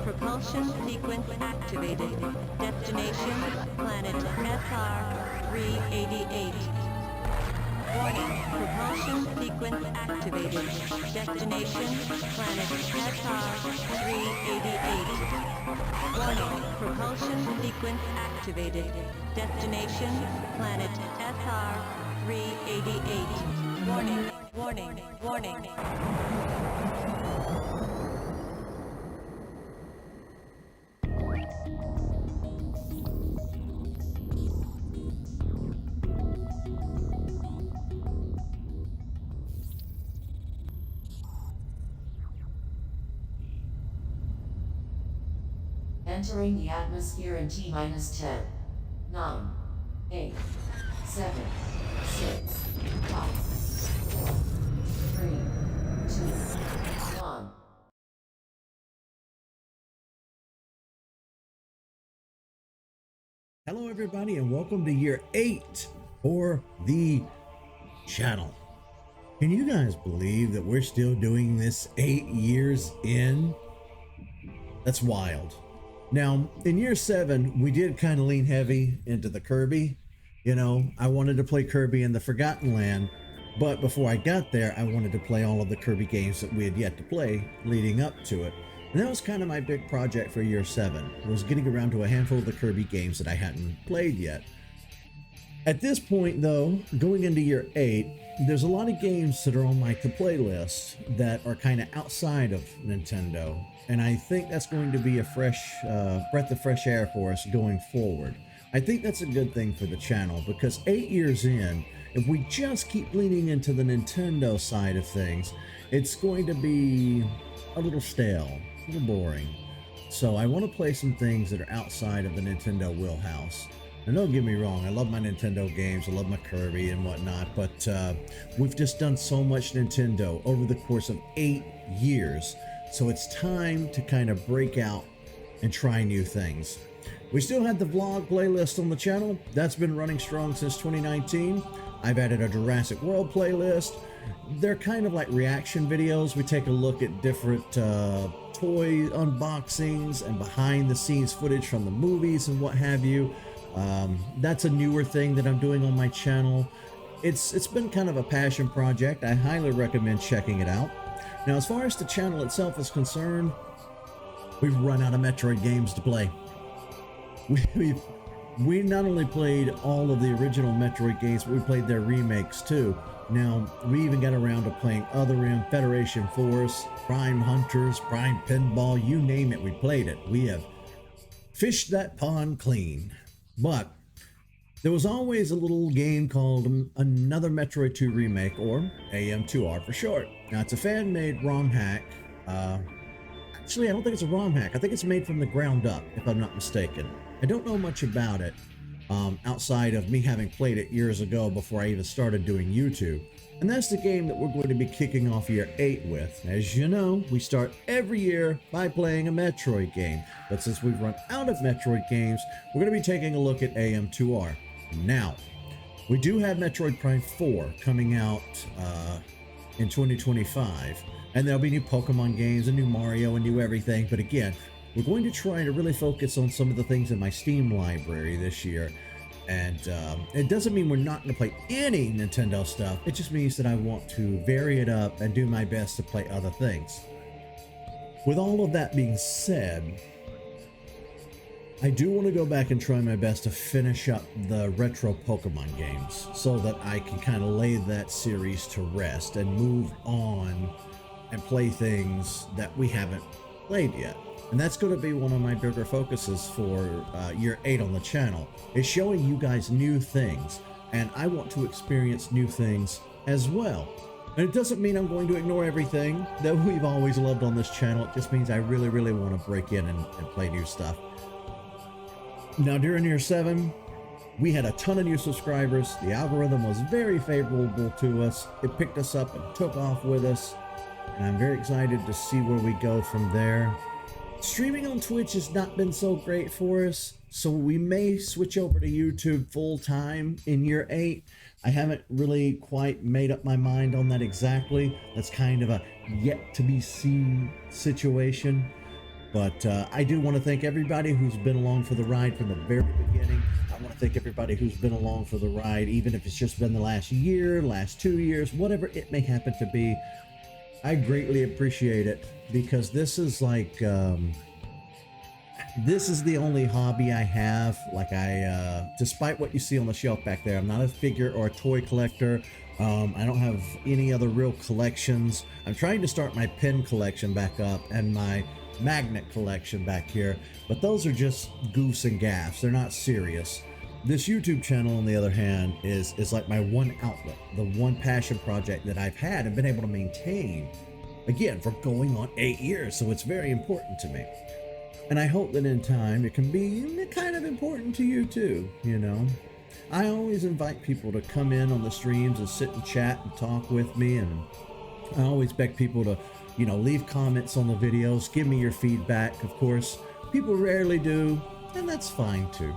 Propulsion sequence activated. Destination, planet SR388. Warning, propulsion sequence activated. Destination, planet SR388. Warning, propulsion sequence activated. Destination, planet SR388. Warning, warning, warning. Entering the atmosphere in T-10, 9, 8, 7, 6, 5, 4, 3, 2, 1. Hello everybody and welcome to year 8 for the channel. Can you guys believe that we're still doing this 8 years in? That's wild. Now, in year 7, we did kind of lean heavy into the Kirby. You know, I wanted to play Kirby in the Forgotten Land, but before I got there, I wanted to play all of the Kirby games that we had yet to play leading up to it. And that was kind of my big project for year 7, was getting around to a handful of the Kirby games that I hadn't played yet. At this point, though, going into year 8, there's a lot of games that are on my to-play list that are kind of outside of Nintendo. And I think that's going to be a fresh breath of fresh air for us going forward. I think that's a good thing for the channel because 8 years in, if we just keep leaning into the Nintendo side of things, it's going to be a little stale, a little boring. So I want to play some things that are outside of the Nintendo wheelhouse. And don't get me wrong, I love my Nintendo games, I love my Kirby and whatnot, but we've just done so much Nintendo over the course of 8 years. So it's time to kind of break out and try new things. We still had the vlog playlist on the channel. That's been running strong since 2019. I've added a Jurassic World playlist. They're kind of like reaction videos. We take a look at different toy unboxings and behind the scenes footage from the movies and what have you. That's a newer thing that I'm doing on my channel. It's been kind of a passion project. I highly recommend checking it out. Now, as far as the channel itself is concerned, we've run out of Metroid games to play. We not only played all of the original Metroid games, but we played their remakes too. Now, we even got around to playing Other M, Federation Force, Prime Hunters, Prime Pinball, you name it, we played it. We have fished that pond clean. But There was always a little game called Another Metroid 2 Remake, or AM2R for short. Now, it's a fan-made ROM hack. Actually, I don't think it's a ROM hack. I think it's made from the ground up, if I'm not mistaken. I don't know much about it, outside of me having played it years ago before I even started doing YouTube. And that's the game that we're going to be kicking off year 8 with. As you know, we start every year by playing a Metroid game. But since we've run out of Metroid games, we're going to be taking a look at AM2R. Now, we do have Metroid Prime 4 coming out in 2025. And there'll be new Pokemon games, a new Mario, and new everything. But again, we're going to try to really focus on some of the things in my Steam library this year. And it doesn't mean we're not going to play any Nintendo stuff. It just means that I want to vary it up and do my best to play other things. With all of that being said, I do want to go back and try my best to finish up the retro Pokemon games so that I can kind of lay that series to rest and move on and play things that we haven't played yet. And that's going to be one of my bigger focuses for year 8 on the channel, is showing you guys new things. And I want to experience new things as well. And it doesn't mean I'm going to ignore everything that we've always loved on this channel. It just means I really, really want to break in and play new stuff. Now, during year 7, we had a ton of new subscribers. The algorithm was very favorable to us. It picked us up and took off with us. And I'm very excited to see where we go from there. Streaming on Twitch has not been so great for us, so we may switch over to YouTube full time in year 8. I haven't really quite made up my mind on that exactly. That's kind of a yet to be seen situation. But I do want to thank everybody who's been along for the ride from the very beginning. I want to thank everybody who's been along for the ride, even if it's just been the last year, last 2 years, whatever it may happen to be. I greatly appreciate it, because this is like, this is the only hobby I have. Like despite what you see on the shelf back there, I'm not a figure or a toy collector. I don't have any other real collections. I'm trying to start my pen collection back up and my magnet collection back here, but those are just goofs and gaffs. They're not serious. This YouTube channel, on the other hand, is like my one outlet, the one passion project that I've had and been able to maintain, again, for going on 8 years, so it's very important to me. And I hope that in time it can be kind of important to you too, you know. I always invite people to come in on the streams and sit and chat and talk with me, and I always beg people to, you know, leave comments on the videos, give me your feedback. Of course, people rarely do, and that's fine too.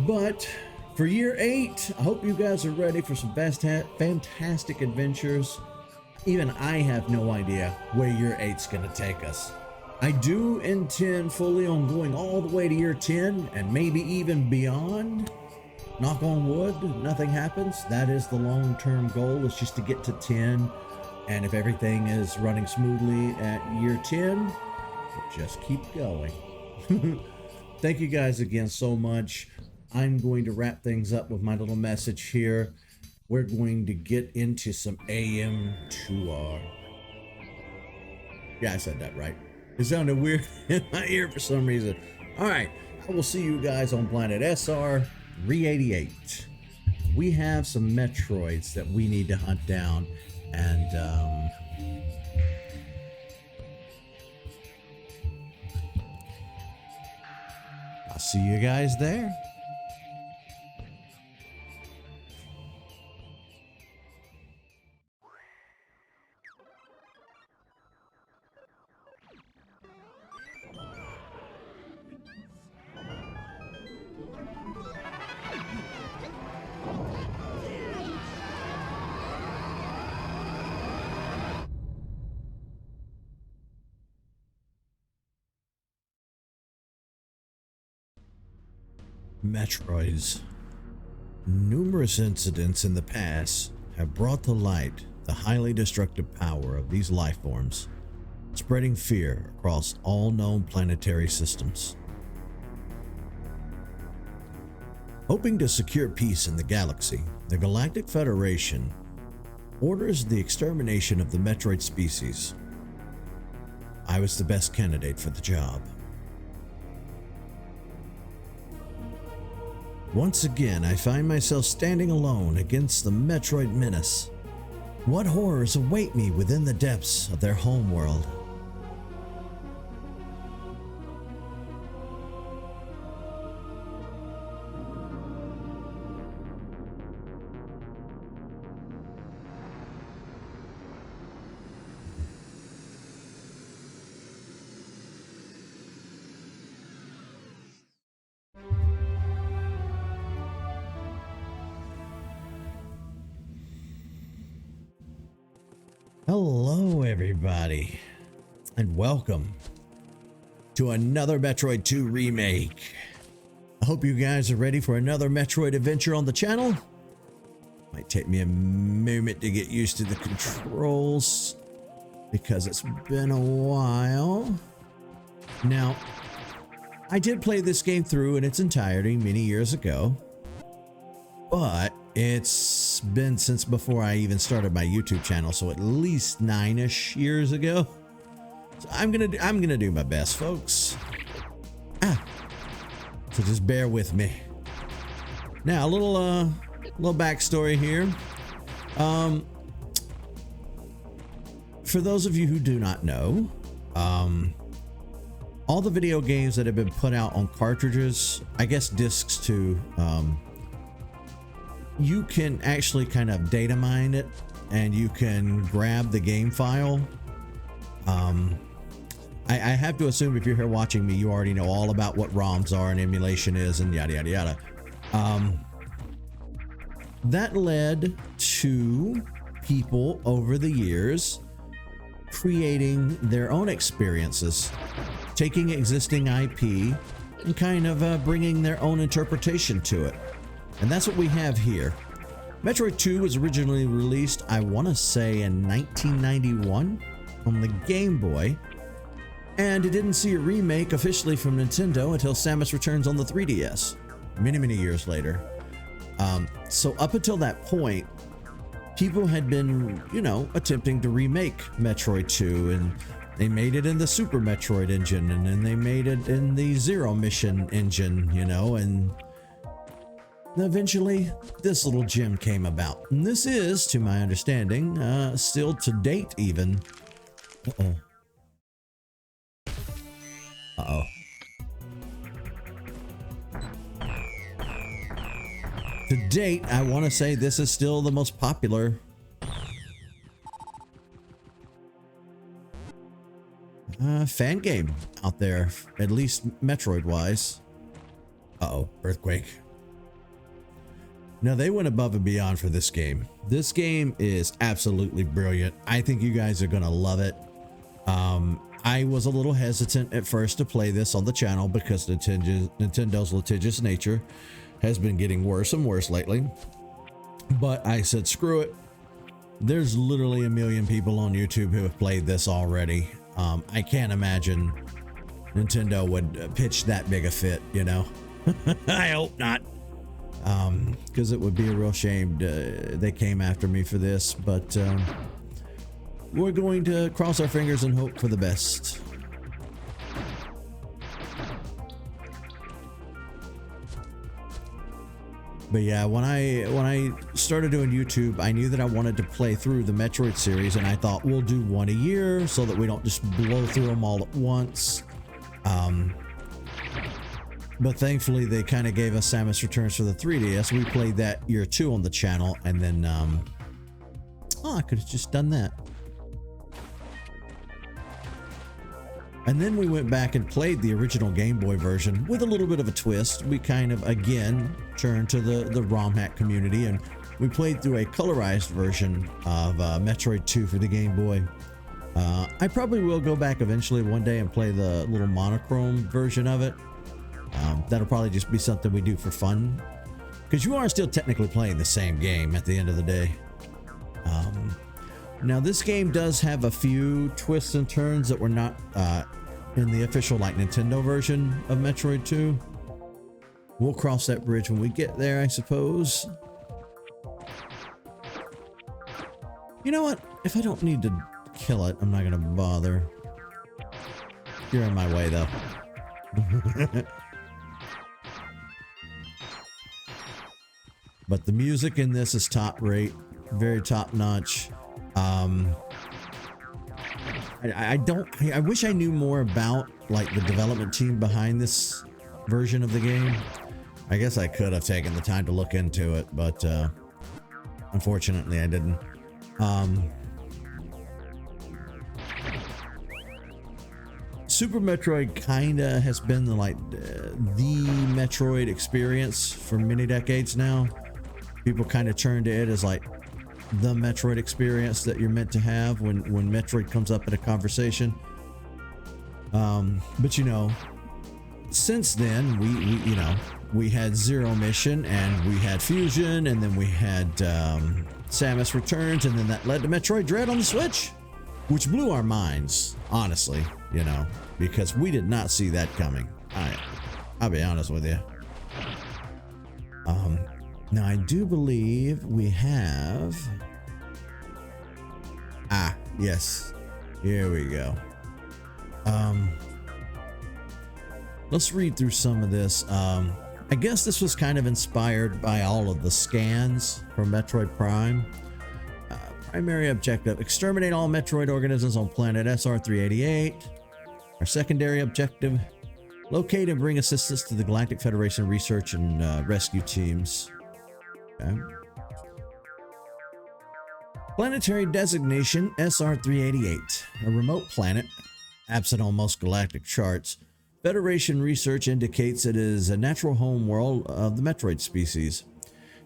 But for year 8, I hope you guys are ready for some fantastic adventures. Even I have no idea where year 8's gonna take us. I do intend fully on going all the way to year 10 and maybe even beyond. Knock on wood, nothing happens. That is the long-term goal, is just to get to 10. And if everything is running smoothly at year 10, we'll just keep going. Thank you guys again so much. I'm going to wrap things up with my little message here. We're going to get into some AM2R. Yeah, I said that right. It sounded weird in my ear for some reason. All right, I will see you guys on planet SR388. We have some Metroids that we need to hunt down, and I'll see you guys there. Metroids. Numerous incidents in the past have brought to light the highly destructive power of these life forms, spreading fear across all known planetary systems. Hoping to secure peace in the galaxy, the Galactic Federation orders the extermination of the Metroid species. I was the best candidate for the job. Once again, I find myself standing alone against the Metroid menace. What horrors await me within the depths of their homeworld? Hello, everybody, and welcome to another Metroid 2 remake. I hope you guys are ready for another Metroid adventure on the channel. Might take me a moment to get used to the controls because it's been a while. Now, I did play this game through in its entirety many years ago, but it's been since before I even started my YouTube channel, so at least 9-ish years ago. So I'm gonna do my best, folks. So just bear with me. Now, a little backstory here. For those of you who do not know, all the video games that have been put out on cartridges, I guess discs too, you can actually kind of data mine it and you can grab the game file. I have to assume if you're here watching me, you already know all about what ROMs are and emulation is and yada yada yada. That led to people over the years creating their own experiences, taking existing IP and kind of bringing their own interpretation to it. And that's what we have here. Metroid 2 was originally released, I want to say, in 1991 on the Game Boy. And it didn't see a remake officially from Nintendo until Samus Returns on the 3DS, many years later. So up until that point, people had been, you know, attempting to remake Metroid 2, and they made it in the Super Metroid engine, and then they made it in the Zero Mission engine, you know, and eventually this little gem came about. And this is, to my understanding, still to date even. Uh-oh. To date, I want to say this is still the most popular fan game out there, at least Metroid-wise. Uh-oh, earthquake. Now, they went above and beyond for this game. This game is absolutely brilliant. I think you guys are going to love it. I was a little hesitant at first to play this on the channel because Nintendo's litigious nature has been getting worse and worse lately. But I said, screw it. There's literally a million people on YouTube who have played this already. I can't imagine Nintendo would pitch that big a fit, you know? I hope not. Because it would be a real shame they came after me for this, but we're going to cross our fingers and hope for the best. But yeah, when I started doing YouTube, I knew that I wanted to play through the Metroid series, and I thought we'll do one a year so that we don't just blow through them all at once. But thankfully, they kind of gave us Samus Returns for the 3DS. We played that year 2 on the channel, and then, I could have just done that. And then we went back and played the original Game Boy version with a little bit of a twist. We kind of, again, turned to the ROM hack community, and we played through a colorized version of Metroid 2 for the Game Boy. I probably will go back eventually one day and play the little monochrome version of it. That'll probably just be something we do for fun, because you are still technically playing the same game at the end of the day. Now, this game does have a few twists and turns that were not in the official Nintendo version of Metroid 2. We'll cross that bridge when we get there, I suppose. You know what? If I don't need to kill it, I'm not gonna bother. You're in my way, though. but the music in this is top rate, very top notch. I wish I knew more about like the development team behind this version of the game. I guess I could have taken the time to look into it, but unfortunately I didn't. Super Metroid kinda has been the Metroid experience for many decades now. People kind of turn to it as like the Metroid experience that you're meant to have when Metroid comes up in a conversation. But you know, since then we had Zero Mission, and we had Fusion, and then we had Samus Returns, and then that led to Metroid Dread on the Switch, which blew our minds, honestly, you know, because we did not see that coming. I'll be honest with you. Now I do believe we have, yes, here we go. Let's read through some of this. I guess this was kind of inspired by all of the scans from Metroid Prime. Primary objective: exterminate all Metroid organisms on planet SR388. Our secondary objective: locate and bring assistance to the Galactic Federation research and rescue teams. Okay. Planetary designation SR388, a remote planet, absent on most galactic charts. Federation research indicates it is a natural home world of the Metroid species.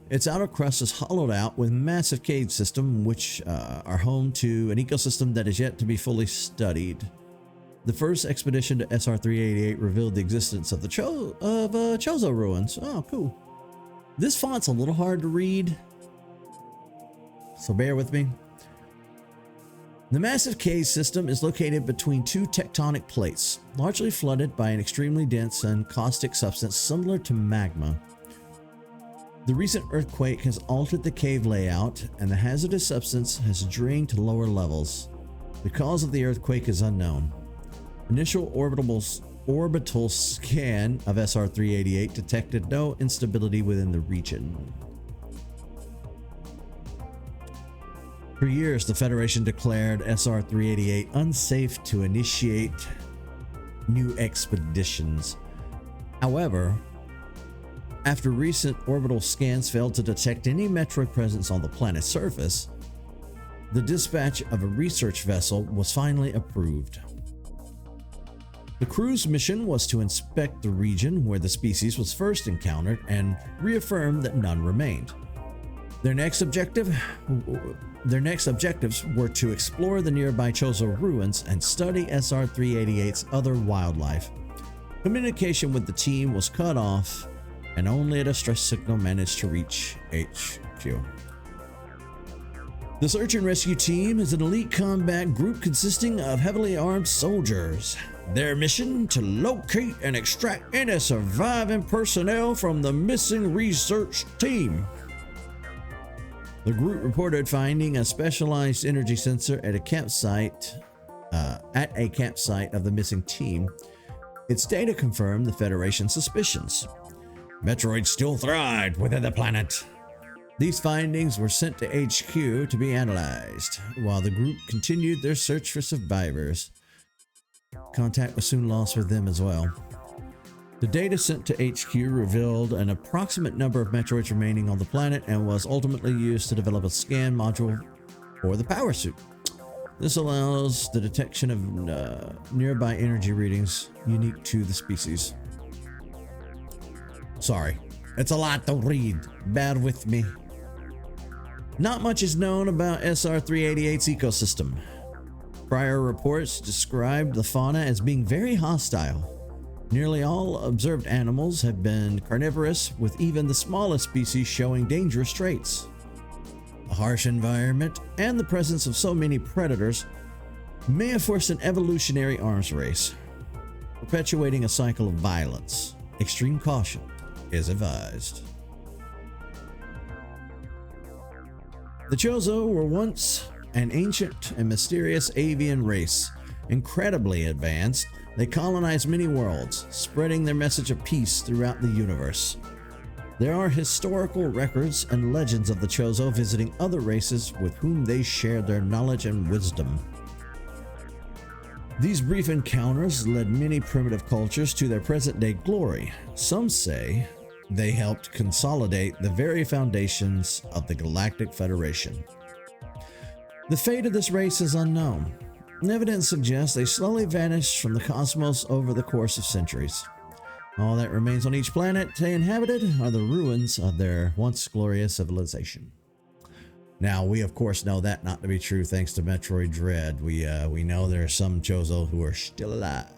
Its outer crust is hollowed out with massive cave system, which are home to an ecosystem that is yet to be fully studied. The first expedition to SR388 revealed the existence of the Chozo ruins. Oh, cool. This font's a little hard to read, so bear with me. The massive cave system is located between two tectonic plates, largely flooded by an extremely dense and caustic substance similar to magma. The recent earthquake has altered the cave layout, and the hazardous substance has drained to lower levels. The cause of the earthquake is unknown. Initial orbital scan of SR388 detected no instability within the region. For years, the Federation declared SR388 unsafe to initiate new expeditions. However, after recent orbital scans failed to detect any Metroid presence on the planet's surface, the dispatch of a research vessel was finally approved. The crew's mission was to inspect the region where the species was first encountered and reaffirm that none remained. Their next objectives were to explore the nearby Chozo ruins and study SR388's other wildlife. Communication with the team was cut off, and only a distress signal managed to reach HQ. The search and rescue team is an elite combat group consisting of heavily armed soldiers. Their mission: to locate and extract any surviving personnel from the missing research team. The group reported finding a specialized energy sensor at a campsite of the missing team. Its data confirmed the Federation's suspicions. Metroid still thrived within the planet. These findings were sent to HQ to be analyzed, while the group continued their search for survivors. Contact was soon lost with them as well. The data sent to HQ revealed an approximate number of Metroids remaining on the planet and was ultimately used to develop a scan module for the power suit. This allows the detection of nearby energy readings unique to the species. Sorry, it's a lot to read. Bear with me. Not much is known about SR388's ecosystem. Prior reports described the fauna as being very hostile. Nearly all observed animals have been carnivorous, with even the smallest species showing dangerous traits. A harsh environment and the presence of so many predators may have forced an evolutionary arms race, perpetuating a cycle of violence. Extreme caution is advised. The Chozo were once an ancient and mysterious avian race. Incredibly advanced, they colonized many worlds, spreading their message of peace throughout the universe. There are historical records and legends of the Chozo visiting other races with whom they share their knowledge and wisdom. These brief encounters led many primitive cultures to their present-day glory. Some say they helped consolidate the very foundations of the Galactic Federation. The fate of this race is unknown. Evidence suggests they slowly vanished from the cosmos over the course of centuries. All that remains on each planet they inhabited are the ruins of their once glorious civilization. Now, we of course know that not to be true thanks to Metroid Dread. We know there are some Chozo who are still alive.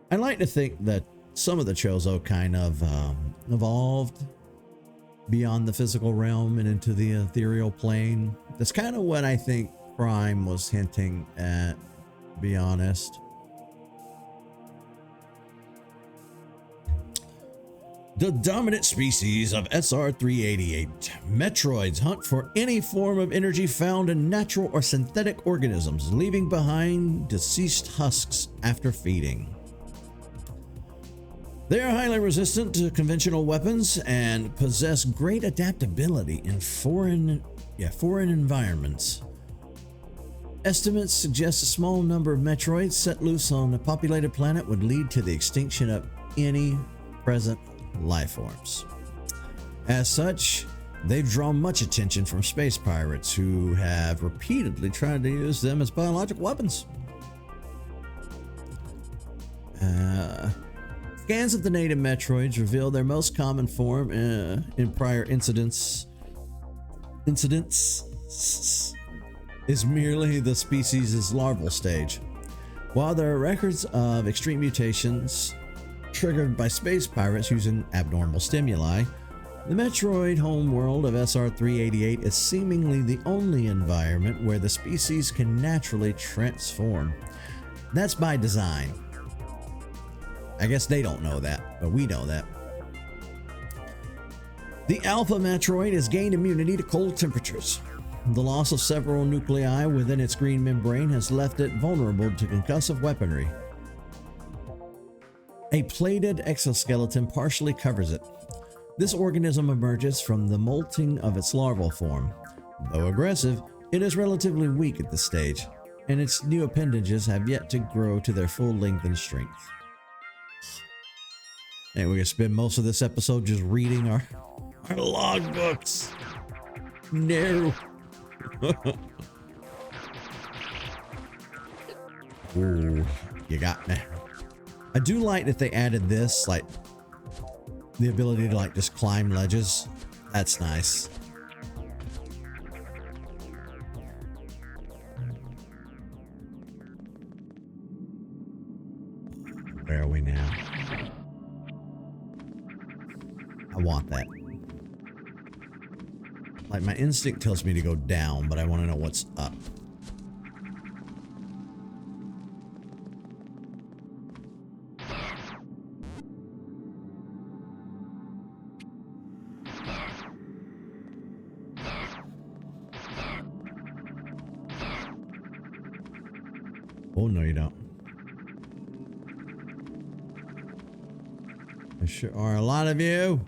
I like to think that some of the Chozo kind of evolved beyond the physical realm and into the ethereal plane. That's kind of what I think Prime was hinting at, to be honest. The dominant species of SR388. Metroids hunt for any form of energy found in natural or synthetic organisms, leaving behind deceased husks after feeding. They are highly resistant to conventional weapons and possess great adaptability in foreign environments. Estimates suggest a small number of Metroids set loose on a populated planet would lead to the extinction of any present life forms. As such, they've drawn much attention from space pirates who have repeatedly tried to use them as biological weapons. Scans of the native Metroids reveal their most common form in prior incidents is merely the species' larval stage. While there are records of extreme mutations triggered by space pirates using abnormal stimuli, the Metroid homeworld of SR388 is seemingly the only environment where the species can naturally transform. That's by design. I guess they don't know that, but we know that. The Alpha Metroid has gained immunity to cold temperatures. The loss of several nuclei within its green membrane has left it vulnerable to concussive weaponry. A plated exoskeleton partially covers it. This organism emerges from the molting of its larval form. Though aggressive, it is relatively weak at this stage, and its new appendages have yet to grow to their full length and strength. And we're gonna spend most of this episode just reading our log books. No. Ooh, you got me. I do like that they added this, like the ability to like just climb ledges. That's nice. Where are we now? I want that. Like my instinct tells me to go down, but I want to know what's up. Oh, no, you don't. There sure are a lot of you.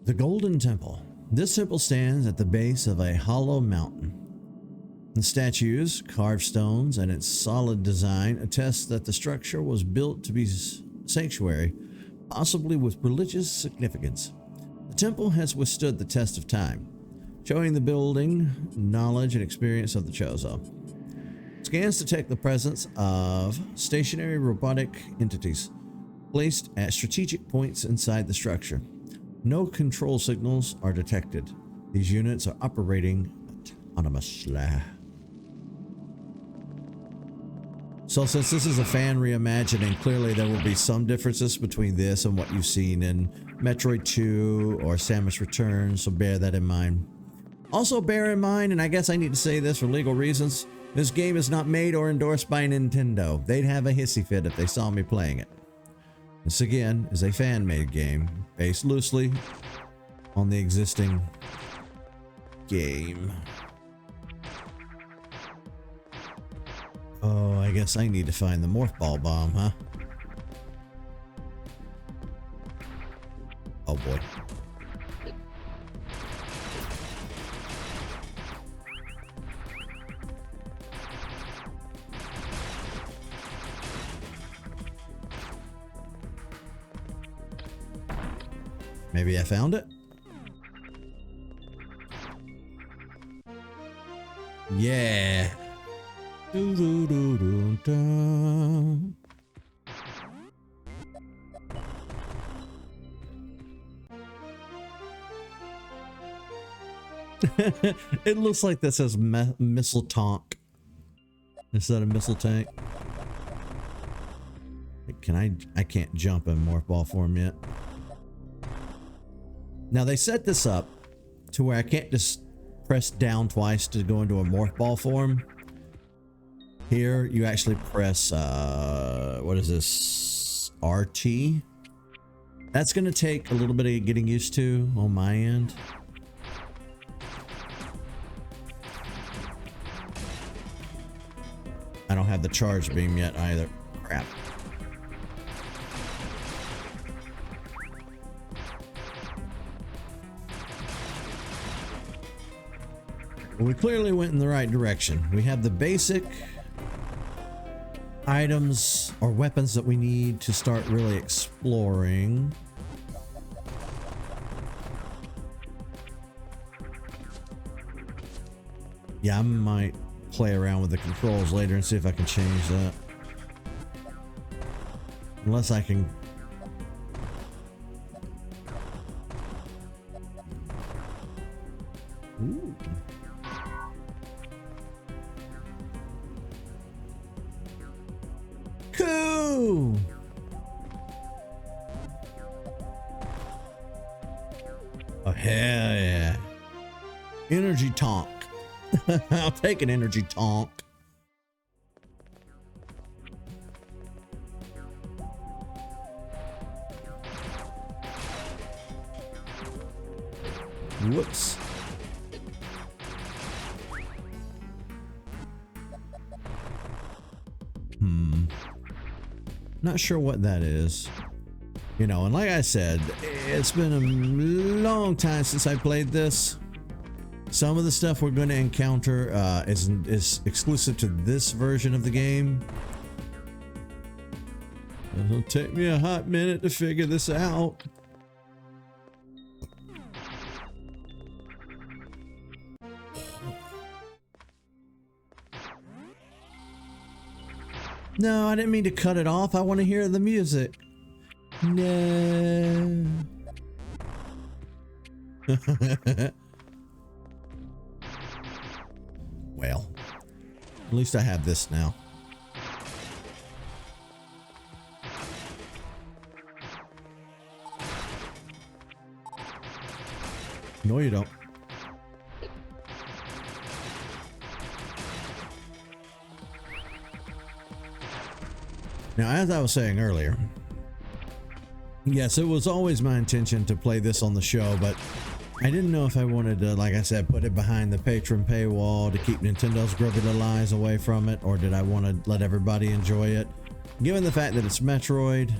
The Golden Temple. This temple stands at the base of a hollow mountain. The statues, carved stones, and its solid design attest that the structure was built to be sanctuary, possibly with religious significance. The temple has withstood the test of time, showing the building knowledge and experience of the Chozo. Scans detect the presence of stationary robotic entities placed at strategic points inside the structure. No control signals are detected. These units are operating autonomously. So since this is a fan reimagining, clearly there will be some differences between this and what you've seen in Metroid 2 or Samus Returns, so bear that in mind. Also bear in mind, and I guess I need to say this for legal reasons, this game is not made or endorsed by Nintendo. They'd have a hissy fit if they saw me playing it. This again is a fan-made game, based loosely on the existing game. Oh, I guess I need to find the morph ball bomb, huh? Oh boy. Maybe I found it? Yeah. Doo -doo -doo -doo -doo. It looks like that says missile tank. Is that a missile tank? Can I can't jump in morph ball form yet. Now they set this up to where I can't just press down twice to go into a morph ball form. Here you actually press what is this, RT? That's gonna take a little bit of getting used to on my end. I don't have the charge beam yet either. Crap. Well, we clearly went in the right direction. We have the basic items or weapons that we need to start really exploring. Yeah, I might play around with the controls later and see if I can change that. Unless I can. Ooh. Cool. Oh, hell yeah. Energy tonk. I'll take an energy tonk. Whoops. Not sure what that is. You know, and like I said, it's been a long time since I played this. Some of the stuff we're going to encounter is exclusive to this version of the game. It'll take me a hot minute to figure this out. No, I didn't mean to cut it off. I want to hear the music. No. Well, at least I have this now. No, you don't. Now, as I was saying earlier, yes, it was always my intention to play this on the show, but I didn't know if I wanted to, like I said, put it behind the patron paywall to keep Nintendo's grubby little eyes away from it, or did I want to let everybody enjoy it? Given the fact that it's Metroid,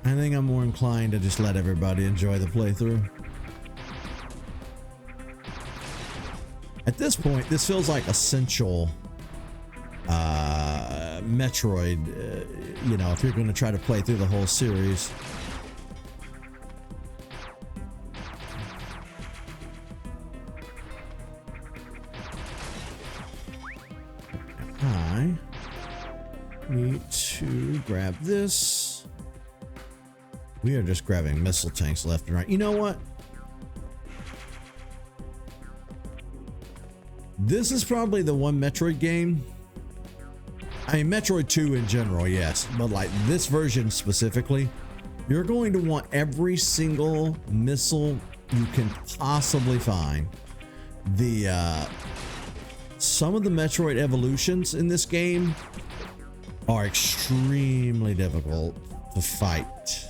I think I'm more inclined to just let everybody enjoy the playthrough. At this point, this feels like essential Metroid, you know, if you're going to try to play through the whole series. I need to grab this. We are just grabbing missile tanks left and right. You know what? This is probably the one Metroid game. I mean, Metroid 2 in general, yes, but like this version specifically, you're going to want every single missile you can possibly find. Some of the Metroid evolutions in this game are extremely difficult to fight.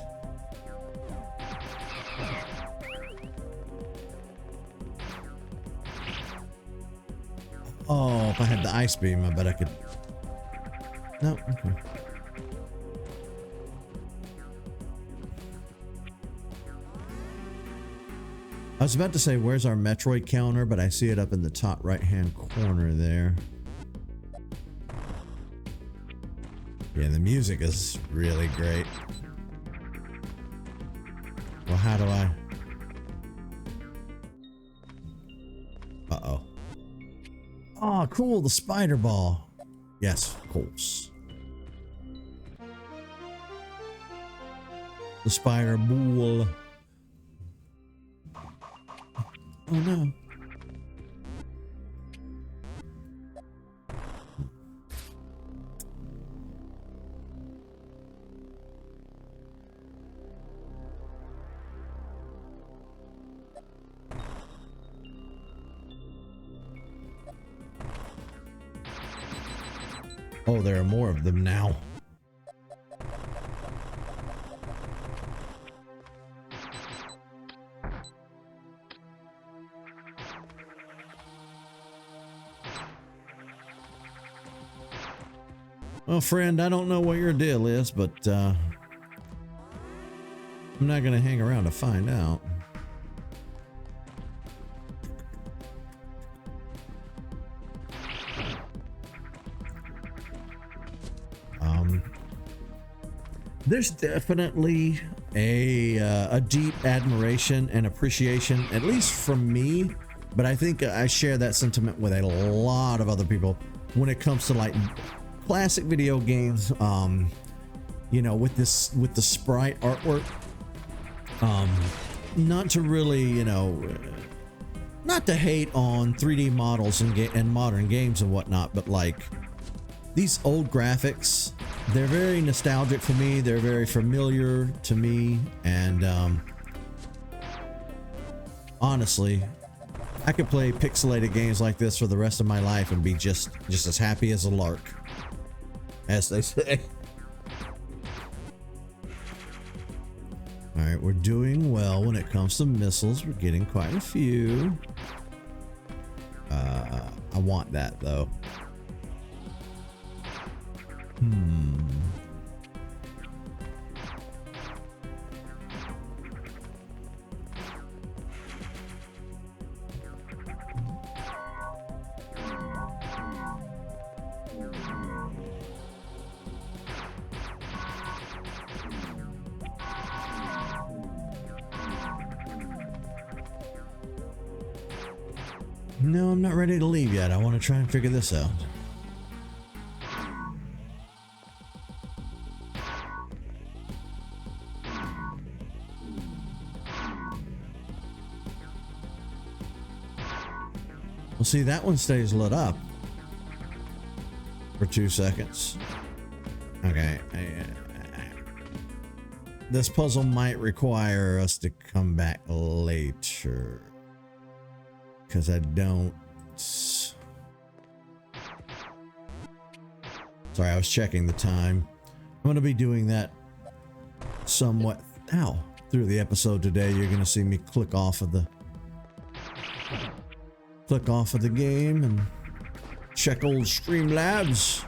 Oh, if I had the ice beam, I bet I could. No, okay. I was about to say, where's our Metroid counter, but I see it up in the top right-hand corner there. Yeah, the music is really great. Well, how do I? Uh-oh. Oh, cool, the spider ball. Yes, of course. The spider ball. Oh no. Oh, there are more of them now. Well, friend, I don't know what your deal is, but I'm not going to hang around to find out. There's definitely a deep admiration and appreciation, at least from me, but I think I share that sentiment with a lot of other people when it comes to like classic video games, you know, with the sprite artwork. Not to really, you know, not to hate on 3D models and modern games and whatnot, but like these old graphics, they're very nostalgic for me. They're very familiar to me, and honestly, I could play pixelated games like this for the rest of my life and be just as happy as a lark, as they say. All right, we're doing well when it comes to missiles. We're getting quite a few. I want that though. No, I'm not ready to leave yet. I want to try and figure this out. Well, see, that one stays lit up for 2 seconds. Okay. This puzzle might require us to come back later, because I don't... Sorry, I was checking the time. I'm going to be doing that somewhat through the episode today. You're going to see me click off of the game and check old Streamlabs.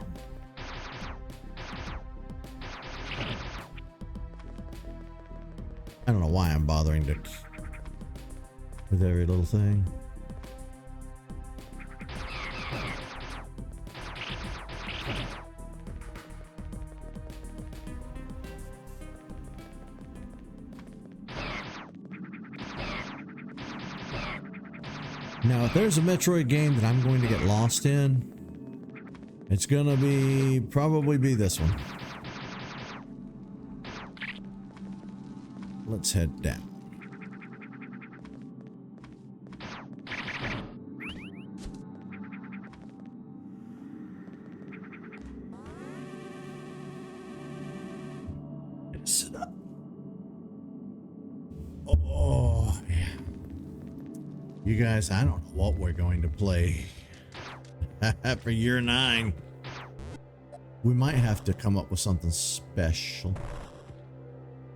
I don't know why I'm bothering to with every little thing. Now, if there's a Metroid game that I'm going to get lost in, it's gonna probably be this one. Let's head down. Sit up. Oh, man. You guys, I don't know what we're going to play for year 9. We might have to come up with something special.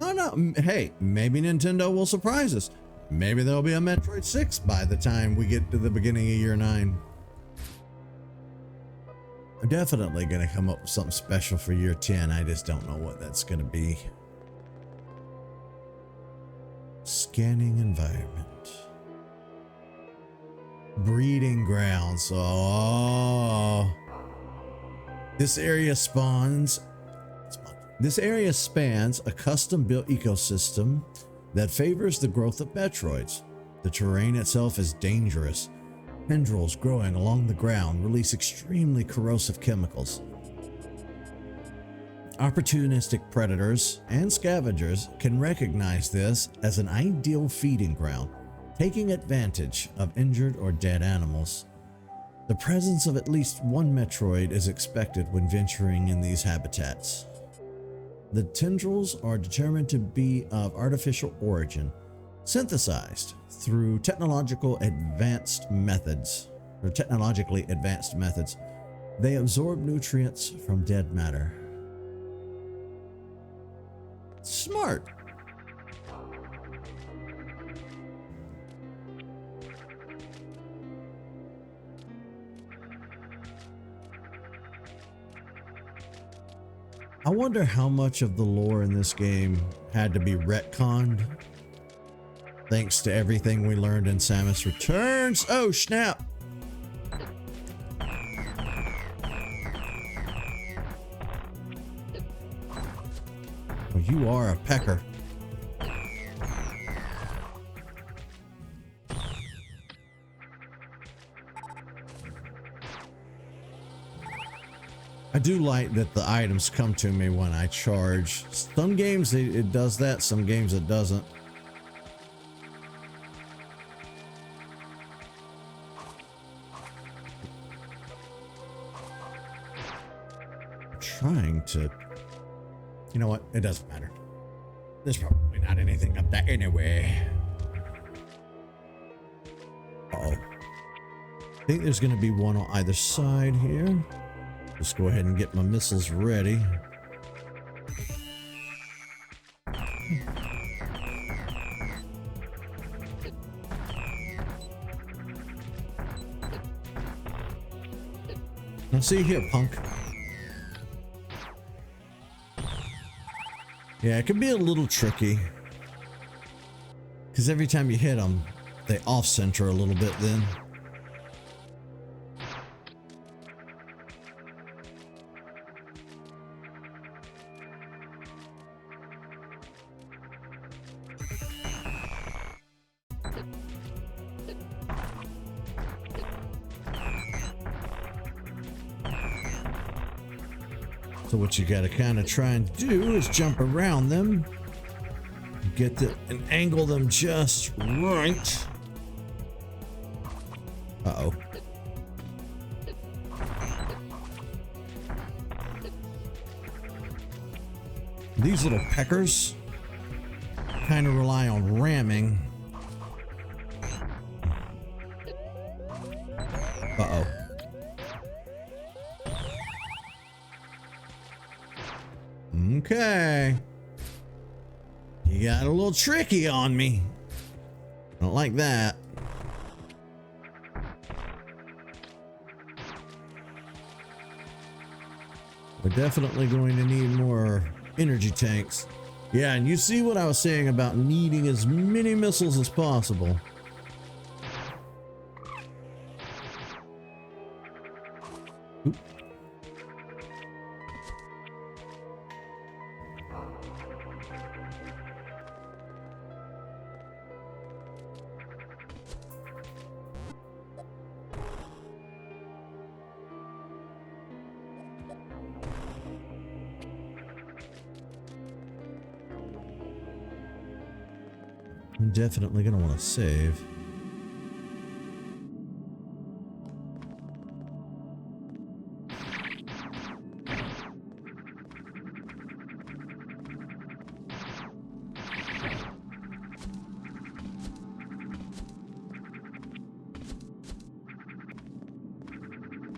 Oh no, hey, maybe Nintendo will surprise us. Maybe there'll be a Metroid 6 by the time we get to the beginning of year 9. We're definitely going to come up with something special for year 10. I just don't know what that's going to be. Scanning environment. Breeding grounds. Oh. This area spans a custom-built ecosystem that favors the growth of Metroids. The terrain itself is dangerous. Tendrils growing along the ground release extremely corrosive chemicals. Opportunistic predators and scavengers can recognize this as an ideal feeding ground, taking advantage of injured or dead animals. The presence of at least one Metroid is expected when venturing in these habitats. The tendrils are determined to be of artificial origin, synthesized through technologically advanced methods. They absorb nutrients from dead matter. Smart. I wonder how much of the lore in this game had to be retconned thanks to everything we learned in Samus Returns. Oh, snap. Well, you are a pecker. I do like that the items come to me when I charge. Some games it does that, some games it doesn't. I'm trying to... You know what? It doesn't matter. There's probably not anything up there anyway. Uh-oh. I think there's going to be one on either side here. Just go ahead and get my missiles ready. Now see here, punk. Yeah, it can be a little tricky. Because every time you hit them, they off-center a little bit then. So what you gotta kind of try and do is jump around them, get the and angle them just right. Uh-oh. These little peckers kind of rely on ramming. Uh-oh. Okay. You got a little tricky on me. I don't like that. We're definitely going to need more energy tanks. Yeah, and you see what I was saying about needing as many missiles as possible. Oop. I'm definitely going to want to save.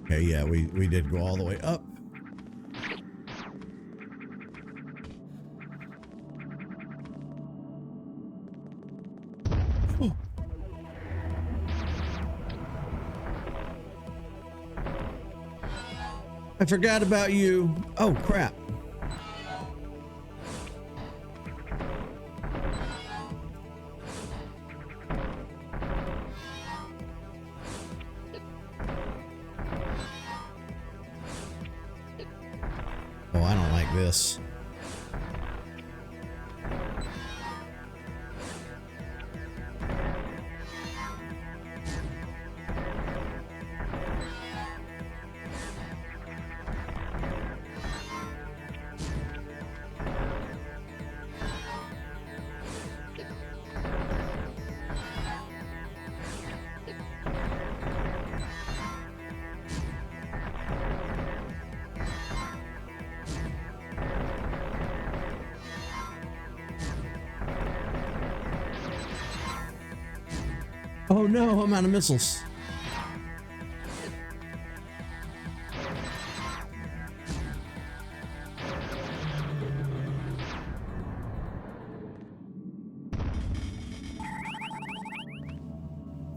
Okay, yeah, we did go all the way up. I forgot about you. Oh, crap. Oh, I don't like this. Oh no, I'm out of missiles.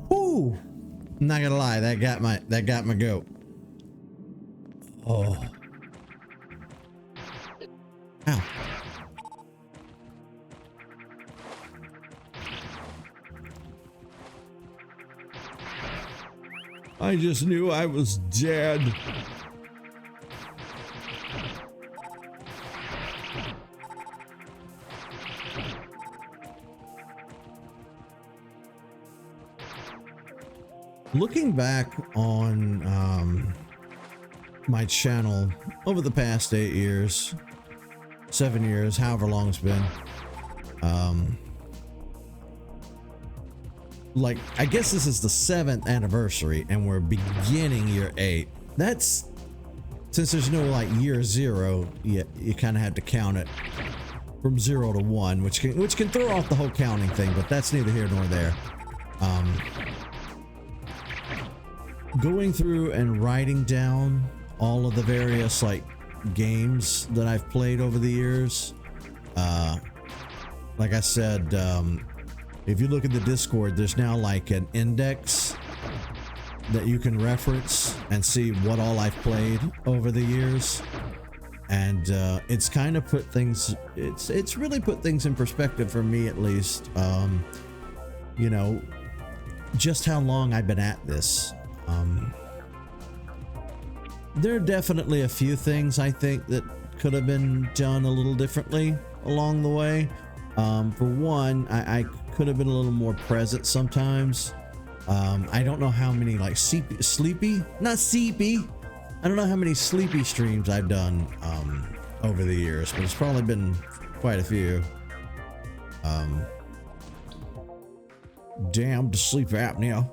Whoo! I'm not gonna lie, that got my goat. Oh. Ow. I just knew I was dead. Looking back on my channel over the past 8 years, 7 years, however long it's been, like, I guess this is the 7th anniversary and we're beginning year 8. That's, since there's no like year 0, you kind of have to count it from 0 to 1, which can throw off the whole counting thing, but that's neither here nor there. Going through and writing down all of the various like games that I've played over the years, like I said, if you look at the Discord, there's now like an index that you can reference and see what all I've played over the years. And it's kind of put things, it's really put things in perspective for me, at least. You know, just how long I've been at this. There are definitely a few things I think that could have been done a little differently along the way. For one, I could have been a little more present sometimes. I don't know how many like sleepy, not seepy. I don't know how many sleepy streams I've done over the years, but it's probably been quite a few. Damn, sleep apnea.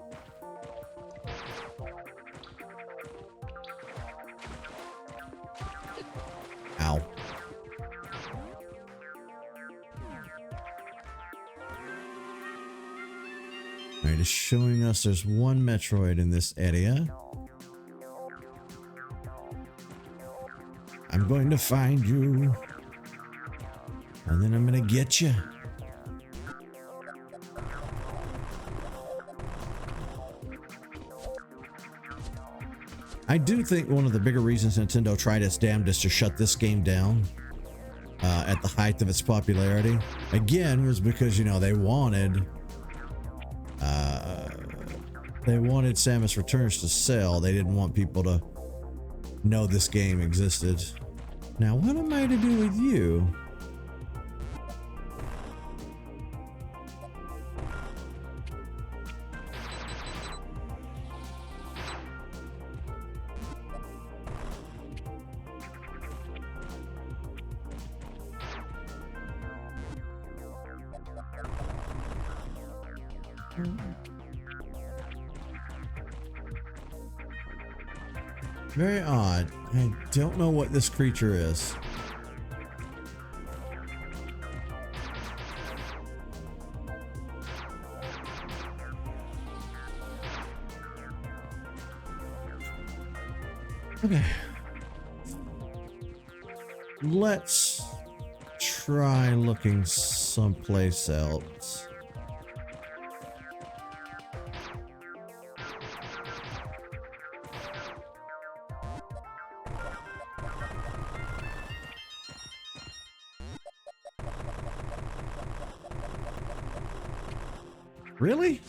Ow. Alright, it's showing us there's one Metroid in this area. I'm going to find you. And then I'm going to get you. I do think one of the bigger reasons Nintendo tried its damnedest to shut this game down at the height of its popularity, again, was because, you know, they wanted Samus Returns to sell. They didn't want people to know this game existed. Now, what am I to do with you? Very odd. I don't know what this creature is. Okay. Let's try looking someplace else. Really?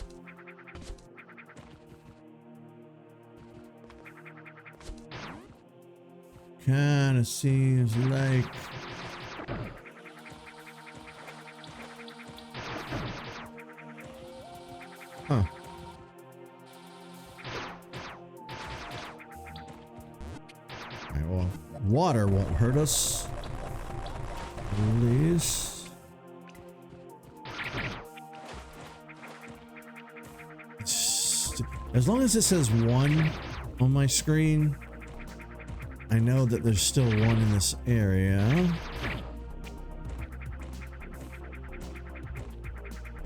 Kind of seems like... Huh. Alright, well, water won't hurt us. At least. As long as it says 1 on my screen, I know that there's still 1 in this area.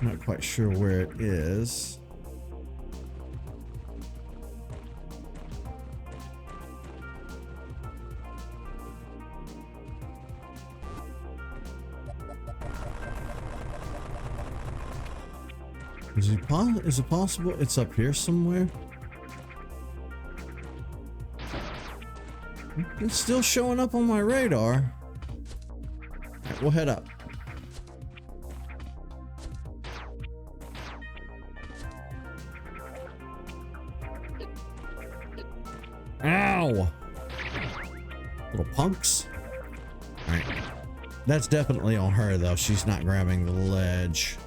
Not quite sure where it is. Is it possible it's up here somewhere? It's still showing up on my radar. Alright, we'll head up. Ow! Little punks. Alright. That's definitely on her though. She's not grabbing the ledge.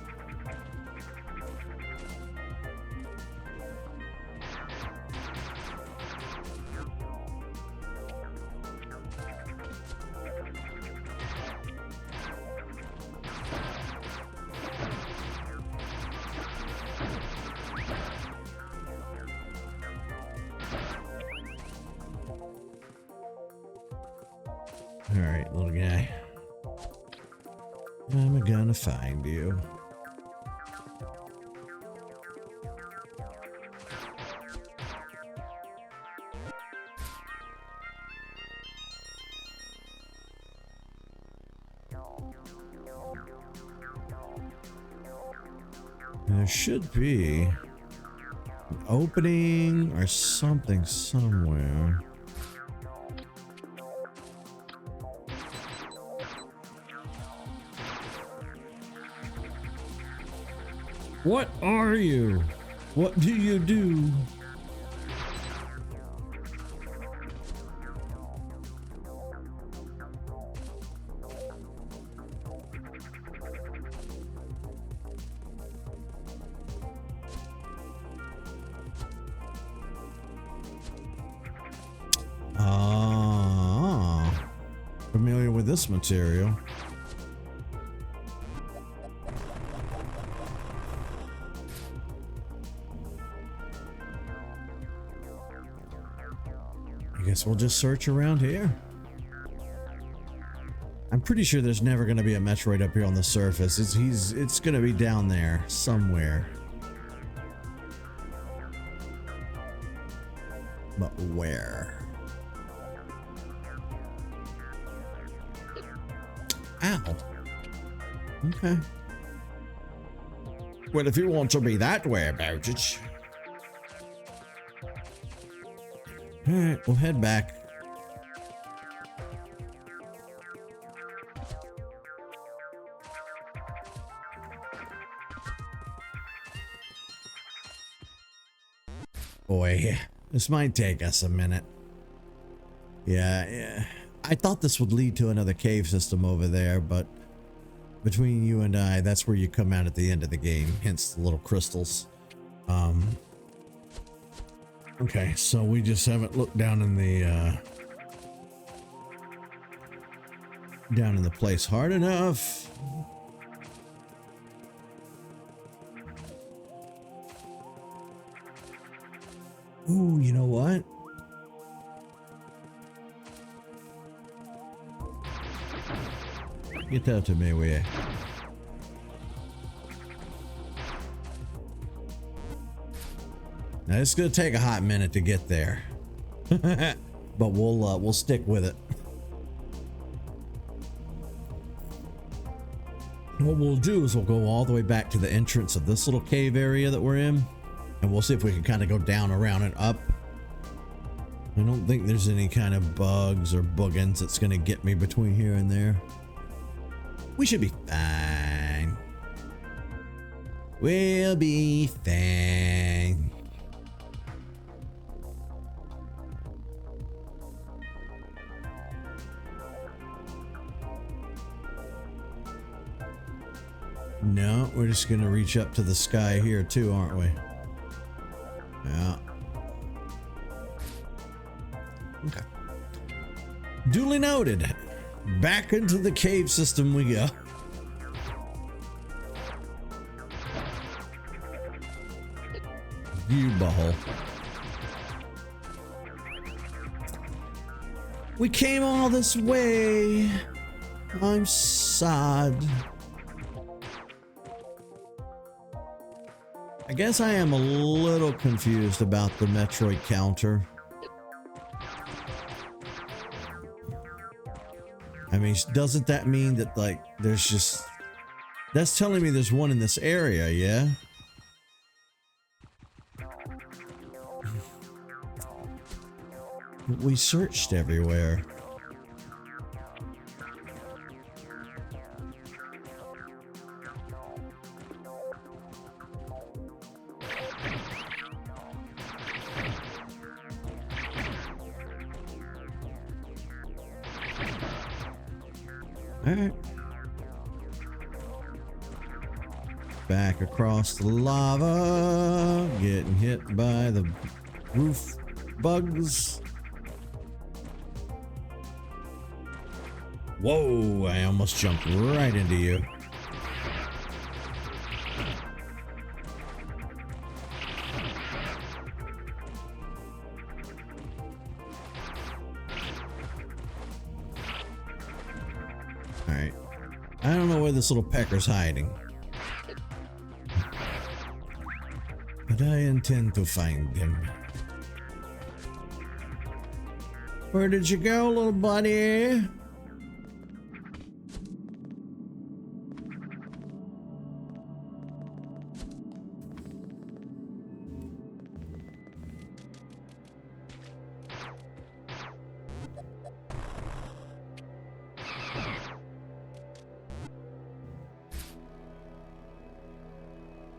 Alright, little guy. I'm gonna find you. There should be an opening or something somewhere. What are you? What do you do? Ah, familiar with this material. I guess we'll just search around here. I'm pretty sure there's never going to be a Metroid up here on the surface. It's going to be down there somewhere. But where? Ow. Okay. Well, if you want to be that way about it. Alright, we'll head back. Boy, this might take us a minute. Yeah. I thought this would lead to another cave system over there, but between you and I, that's where you come out at the end of the game, hence the little crystals. Okay, so we just haven't looked down in the place hard enough. Ooh, you know what? Get that to me, will you? Now it's gonna take a hot minute to get there, but we'll stick with it. What we'll do is we'll go all the way back to the entrance of this little cave area that we're in, and we'll see if we can kind of go down, around, and up. I don't think there's any kind of bugs or boogans that's gonna get me between here and there. We should be fine. We'll be fine. No, we're just gonna reach up to the sky here too, aren't we? Yeah. Okay. Duly noted. Back into the cave system we go. You butthole. We came all this way. I'm sad. I guess I am a little confused about the Metroid counter. I mean, doesn't that mean that, like, there's just... That's telling me there's one in this area, yeah? We searched everywhere. Alright. Back across the lava, getting hit by the roof bugs. Whoa, I almost jumped right into you. Alright. I don't know where this little pecker's hiding, but I intend to find him. Where did you go, little buddy?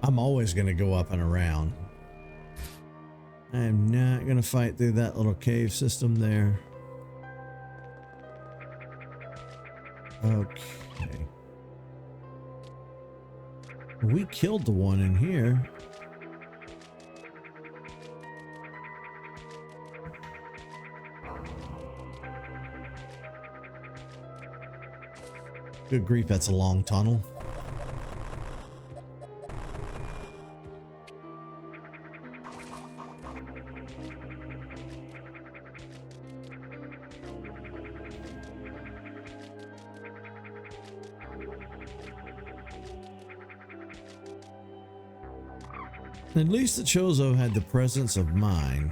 I'm always going to go up and around. I'm not going to fight through that little cave system there. Okay. We killed the one in here. Good grief, that's a long tunnel. At least the Chozo had the presence of mind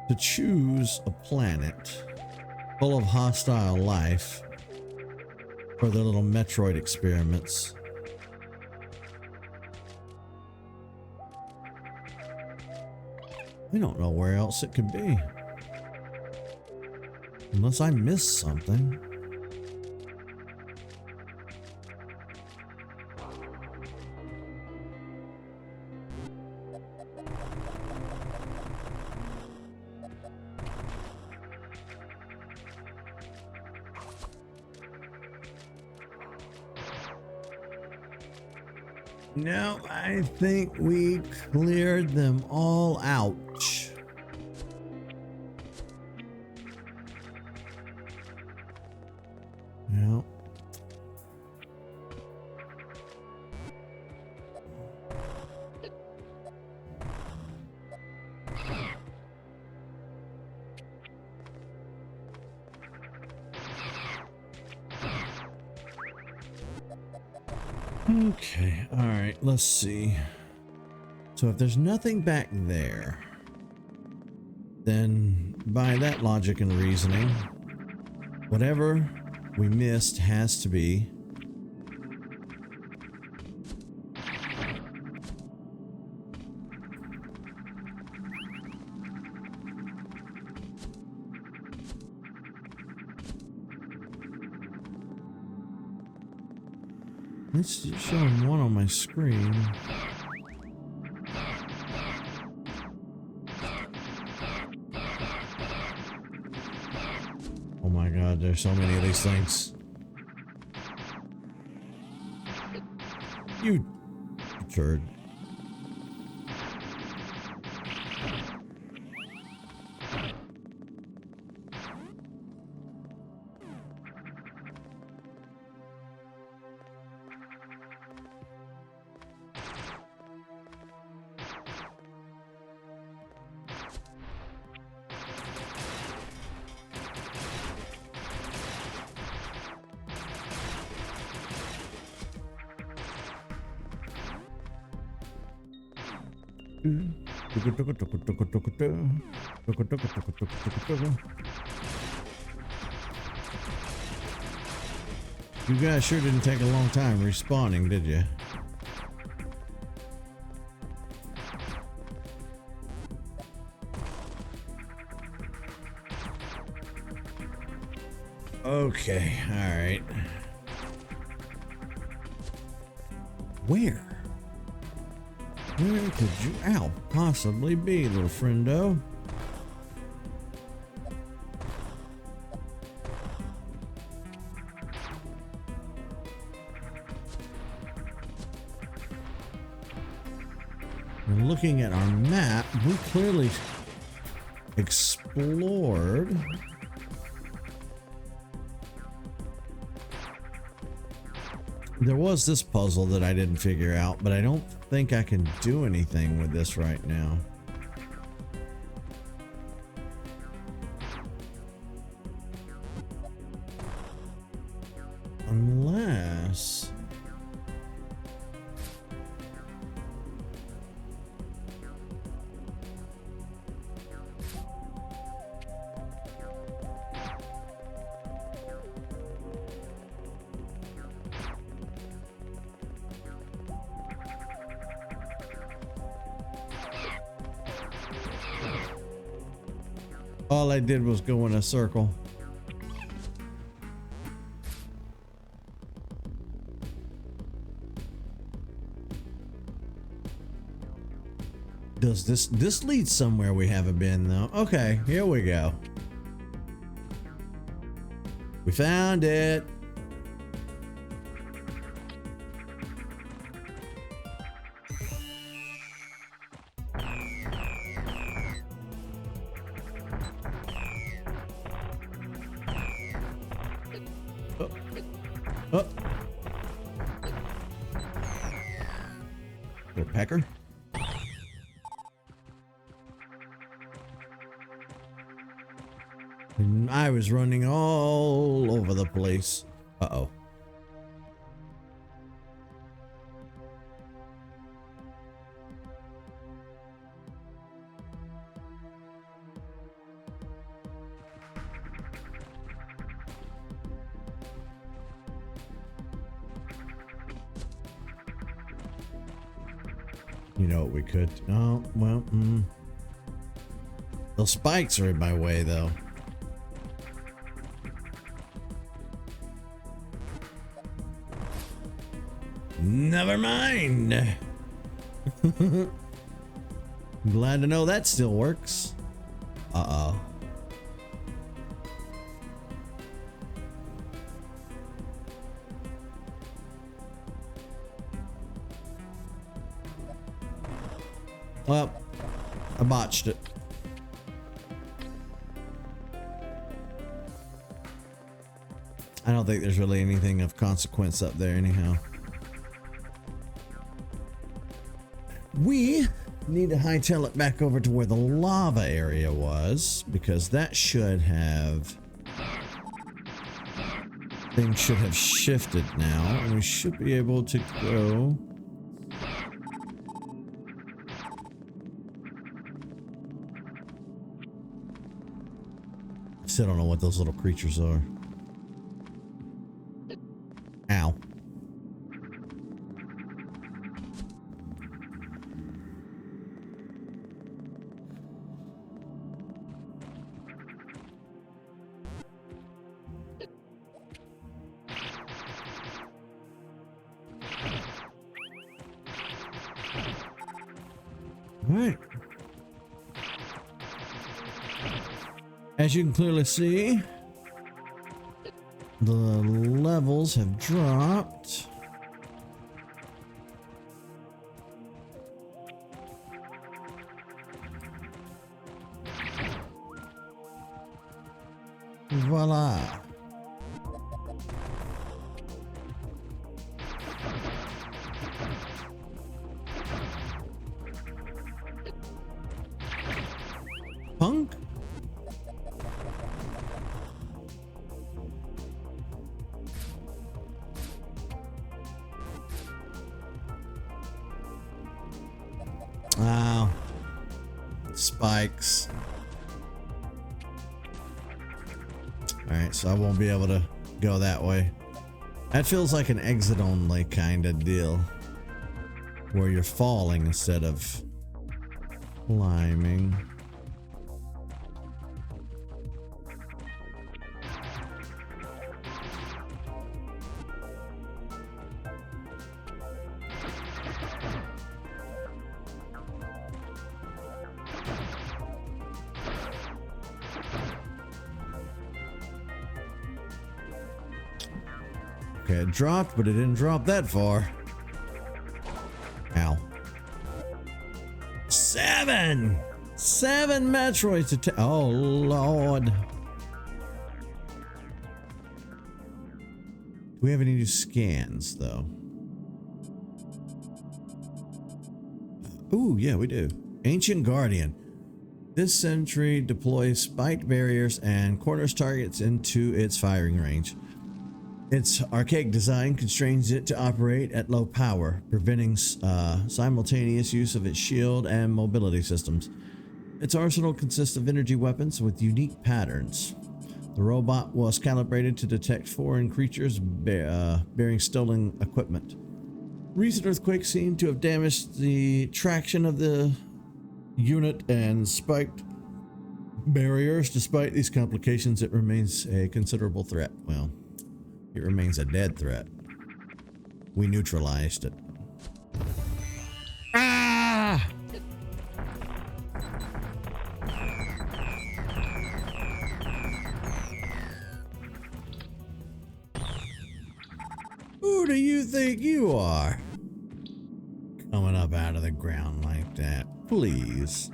to choose a planet full of hostile life for their little Metroid experiments. I don't know where else it could be. Unless I missed something. No, I think we cleared them all out. No. Okay, all right, let's see. So if there's nothing back there, then by that logic and reasoning, whatever we missed has to be It's showing one on my screen. Oh my god, there's so many of these things. You turd. You guys sure didn't take a long time respawning, did you? Okay, all right. Where could you possibly be, little friendo? And looking at our map, we clearly explored. There was this puzzle that I didn't figure out, but I don't think I can do anything with this right now. Unless... all I did was go in a circle. Does this leads somewhere we haven't been though? Okay, here we go. We found it. Oh. Good pecker. And I was running all over the place. Uh-oh. You know what we could... Oh, well, those spikes are in my way, though. Never mind. I'm glad to know that still works. Uh-oh. Well, I botched it. I don't think there's really anything of consequence up there anyhow. We need to hightail it back over to where the lava area was, because that should have... Things should have shifted now, and we should be able to go... Still don't know what those little creatures are. Ow. As you can clearly see, the levels have dropped. Voila. Punk? Wow. Spikes. Alright, so I won't be able to go that way. That feels like an exit only kind of deal, where you're falling instead of climbing. Okay, it dropped, but it didn't drop that far. Ow. 7 Metroids to oh Lord. Do we have any new scans though? Ooh, yeah, we do. Ancient Guardian. This sentry deploys spiked barriers and corners targets into its firing range. Its archaic design constrains it to operate at low power, preventing simultaneous use of its shield and mobility systems. Its arsenal consists of energy weapons with unique patterns. The robot was calibrated to detect foreign creatures bearing stolen equipment. Recent earthquakes seem to have damaged the traction of the unit and spiked barriers. Despite these complications, it remains a considerable threat. Well, it remains a dead threat. We neutralized it. Ah! Who do you think you are? Coming up out of the ground like that, please.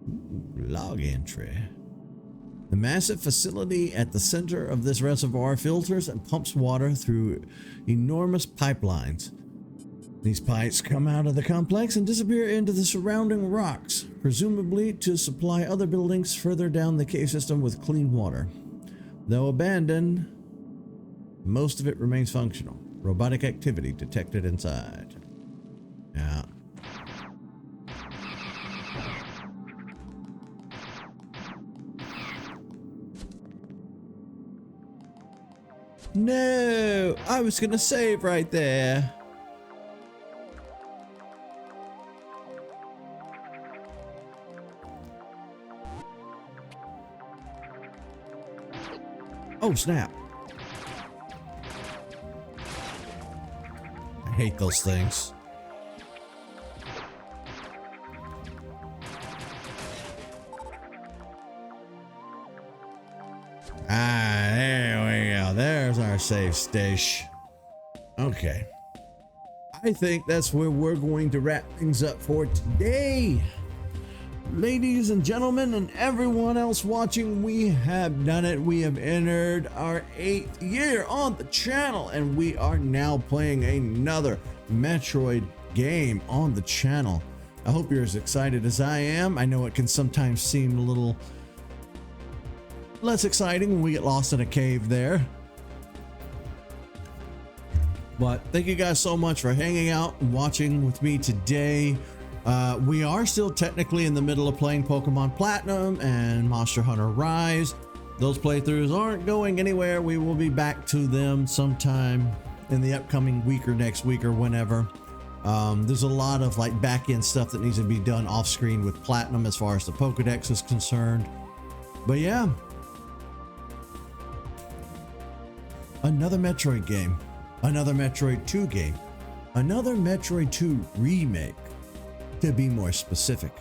Ooh, log entry. The massive facility at the center of this reservoir filters and pumps water through enormous pipelines. These pipes come out of the complex and disappear into the surrounding rocks, presumably to supply other buildings further down the cave system with clean water. Though abandoned, most of it remains functional. Robotic activity detected inside. Yeah. No, I was gonna save right there. Oh, snap. I hate those things. Ah, there we go. There's our safe station. Okay. I think that's where we're going to wrap things up for today. Ladies and gentlemen, and everyone else watching, we have done it. We have entered our 8th year on the channel, and we are now playing another Metroid game on the channel. I hope you're as excited as I am. I know it can sometimes seem a little less exciting when we get lost in a cave there. But thank you guys so much for hanging out and watching with me today. We are still technically in the middle of playing Pokemon Platinum and Monster Hunter Rise. Those playthroughs aren't going anywhere. We will be back to them sometime in the upcoming week or next week or whenever. There's a lot of like back-end stuff that needs to be done off screen with Platinum as far as the Pokedex is concerned. But yeah, another Metroid game, another Metroid 2 game, another Metroid 2 remake, to be more specific.